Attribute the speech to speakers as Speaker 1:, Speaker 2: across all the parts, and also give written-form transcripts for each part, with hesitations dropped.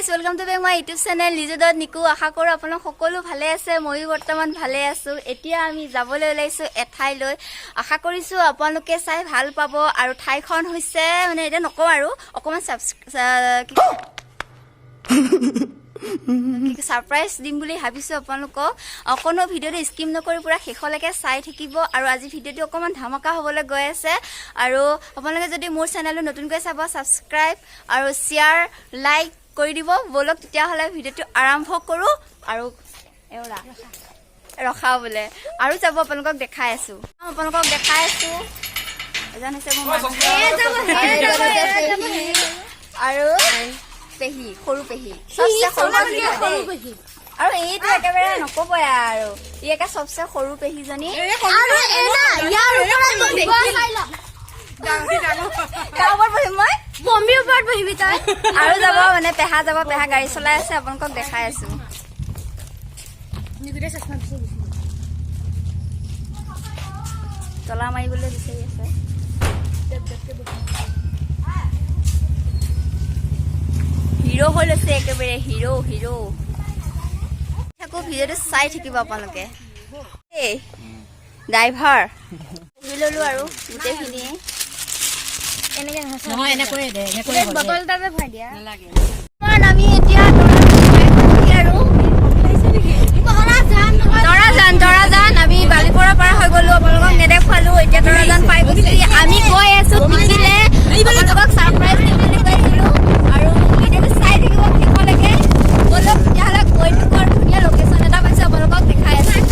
Speaker 1: guys, welcome to my YouTube channel Niku. আশা কৰো আপোনালোক সকলো ভালে আছে মই বৰ্তমান ভালে আছো এতিয়া আমি যাবলৈ ওলাইছো এঠাই লৈ আশা কৰিছো আপোনালোকে চাই ভাল পাব আৰু ঠাইখন হৈছে মানে এটা নকও আৰু অকমান সাৰপ্ৰাইজ দিম বুলি ভাবিছো আপোনালোকক অকনো ভিডিওটো স্কিপ নকৰি পুৰা শেষলৈকে চাই থাকিব আৰু আজি ভিডিওটো অকমান ধামাকা হ'বলৈ গৈ আছে আৰু আপোনালোকে যদি মোৰ চেনেলটো নতুনকৈ চাব সাবস্ক্ৰাইব আৰু শেয়াৰ লাইক কৰি দিব বলক তেতিয়া হলে ভিডিওটো আৰম্ভ কৰো আৰু এওৰা ৰখা বলে আৰু যাব আপোনালোকক দেখাই আছো এজন হৈছে মোৰ মানুহ আৰু পেহি সৰু পেহি সবচে সৰু পেহি আৰু এইটো একেবাৰে নকবই আৰু ই একা সবচে সৰু পেহিজনী আৰু এনা ইয়াৰ ওপৰত বহিব খাইলা কাউবৰ বহিম মই বম্বিৰ ওপৰত বহিবি তই আৰু যাব মানে পেহা গাড়ী চলাই আছে আপোনালোকক দেখাই আছো নিগুৰে চশমা বিচাৰি তলা মাৰিবলৈ বিচাৰি আছে হিৰো হৈ লৈছে একেবাৰে হিৰো থাকো ভিডিওটো চাই থাকিব আপোনালোকে ড্ৰাইভাৰ ললো আৰু গোটেইখিনিয়ে এনেকে নহয় এনেকৈ দে বটল তাতে ভৰাই দিয়া নালাগে আমি এতিয়া আৰু তৰাজান আমি বালিপৰা পাৰ হৈ গলো আপোনালোকক নেদেখালো এতিয়া তৰাজান পাই গৈছে আমি গৈ আছো পিছিলে আপোনালোকক সাৰপ্ৰাইজ দিম বুলি কৈছিলো আৰু ভিডিওটো চাই থাকিব শেষলৈকে বলক তেতিয়াহ'লে গৈ থাকো আৰু ধুনীয়া লোকেশ্যন এটা পাইছো আপোনালোকক দেখাই আছো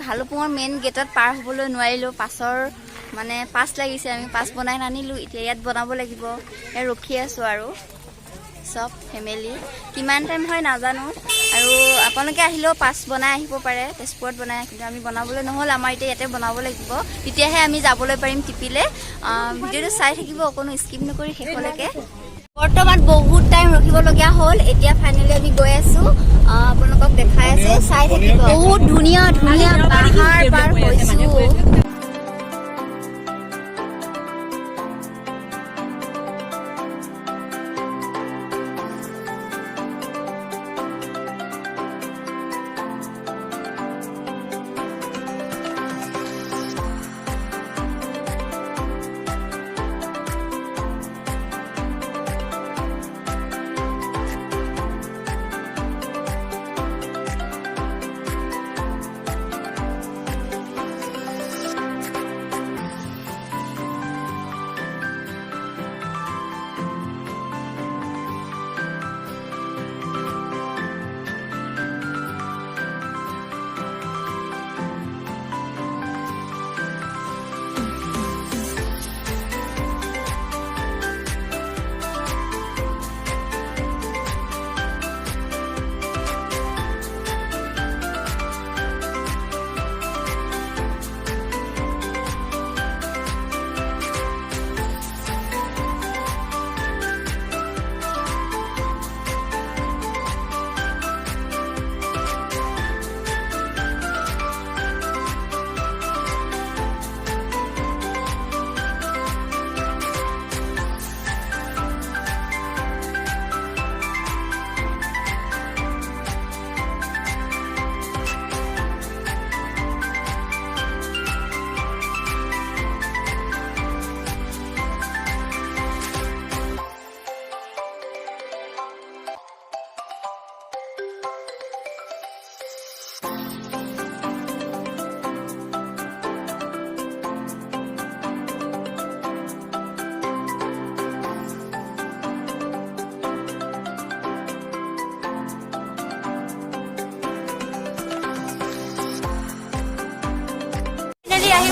Speaker 1: ভালুপুঙৰ মেইন গেটত পাৰ হ'বলৈ নোৱাৰিলো পাছৰ মানে পাছ লাগিছে আমি পাছ বনাই নানিলো এতিয়া ইয়াত বনাব লাগিব ৰখি আছো আৰু সব ফেমিলি কিমান টাইম হয় নাজানো আৰু আপোনালোকে আহিলেও পাছ বনাই আহিব পাৰে তেজপুৰত বনাই কিন্তু আমি বনাবলৈ নহ'ল আমাৰ এতিয়া ইয়াতে বনাব লাগিব তেতিয়াহে আমি যাবলৈ পাৰিম টিপিলে ভিডিওটো চাই থাকিব অকনো স্কিপ নকৰি শেষলৈকে বৰ্তমান বহুত টাইম ৰখিবলগীয়া হ'ল এতিয়া ফাইনেলি আমি গৈ আছো আপোনালোকক দেখাই আছো চাই থাকিব বহুত ধুনীয়া পাহাৰ পাৰ হৈছো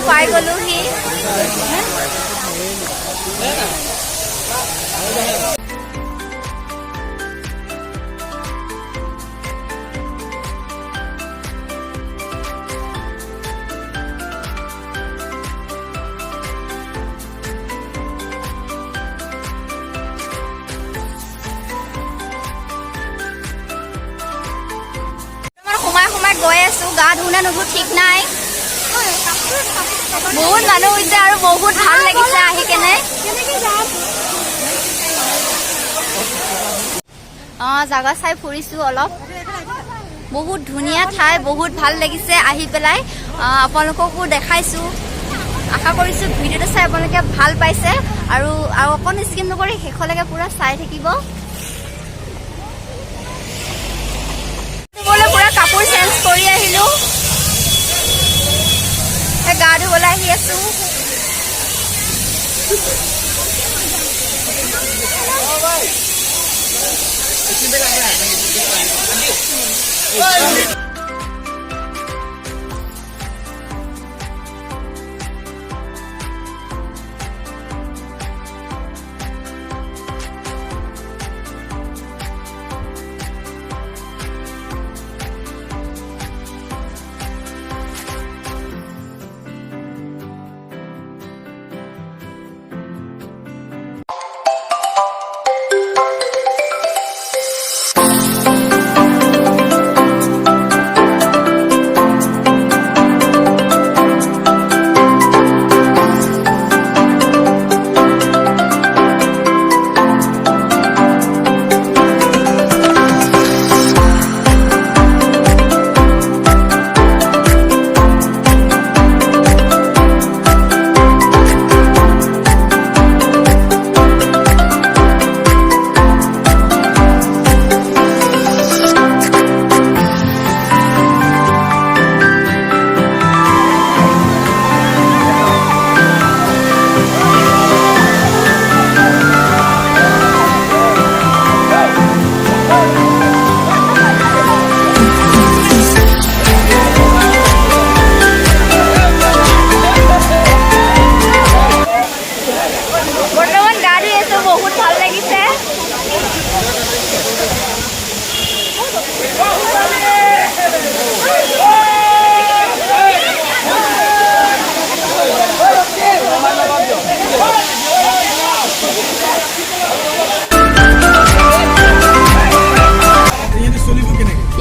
Speaker 1: পাই গ'লোহি। সোমাই গৈ আছো, গা ধুও নে নুধো ঠিক নাই। বহুত মানুহ হৈছে আৰু বহুত ভাল লাগিছে আহি কেনে। জাগা চাই ফুৰিছো অলপ, বহুত ধুনীয়া ঠাই, বহুত ভাল লাগিছে আহি পেলাই। আপোনালোককো দেখাইছো, আশা কৰিছো ভিডিঅ'টো চাই আপোনালোকে ভাল পাইছে আৰু অকণ স্কিপ নকৰি শেষলৈকে পুৰা চাই থাকিব। পুৰা কাপোৰ চেঞ্জ কৰি আহিলো, গা ধুবলৈ আহি আছো।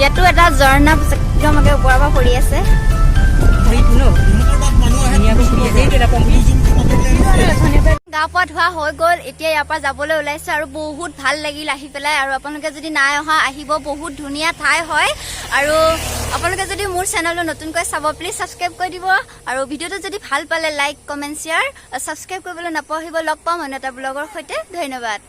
Speaker 1: ইয়াতো এটা ঝৰ্ণা একদম ওপৰৰ পৰা পৰি আছে। গা পা ধোৱা হৈ গ'ল, এতিয়া ইয়াৰ পৰা যাবলৈ ওলাইছো আৰু বহুত ভাল লাগিল আহি পেলাই। আৰু আপোনালোকে যদি নাই অহা আহিব, বহুত ধুনীয়া ঠাই হয়। আৰু আপোনালোকে যদি মোৰ চেনেলটো নতুনকৈ চাব, প্লিজ ছাবস্ক্ৰাইব কৰি দিব। আৰু ভিডিঅ'টো যদি ভাল পালে লাইক, কমেণ্ট, শ্বেয়াৰ, ছাবস্ক্ৰাইব কৰিবলৈ নাপাহৰিব। লগ পাম অন্য এটা ব্লগৰ সৈতে। ধন্যবাদ।